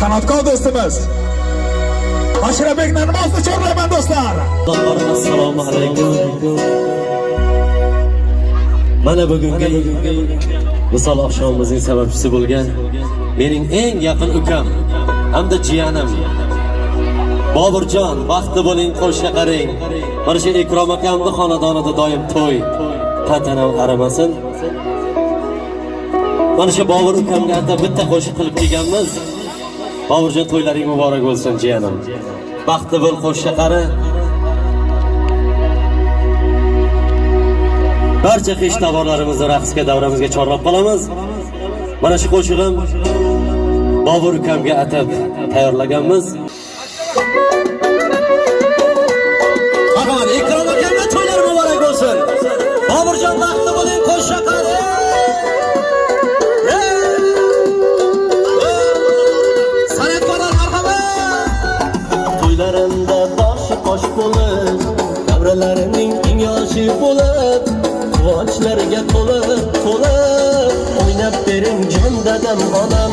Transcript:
san'atkor do'stimiz Ashrabek Narmozni chorlayman do'stlar. Assalomu alaykum. Mana bugungi misol oqshomimizning sababchisi bo'lgan mening eng yaqin ukam hamda jiyanim Boburjon, vaqtli bo'ling, qo'shga qarang. Mana shu Ikrom akamning xonadonida doim to'y, tantana aramasin. Mana shu Bobur ukamga atab bitta qo'shiq qilib kelganmiz. Boburjon, to'ylaring muborak bo'lsin jiyanim. Vaqtli bo'l, qo'shga qara. Barcha qish tovarlarimizni raqsga davramizga chorlab qolamiz. Mana shu qo'shig'im Bobur ukamga atab tayyorlaganmiz. Agar Ikrom akamga to'ylar muborak bo'lsin. Boburjon, vaqtli bo'ling, qo'shga qara. San'atkorlar marhamat. To'ylarimda boshi qosh bo'lib, davralarining eng yoshi bo'lib, quvonchlarga to'lib, o'ynab bering jon dadam onam.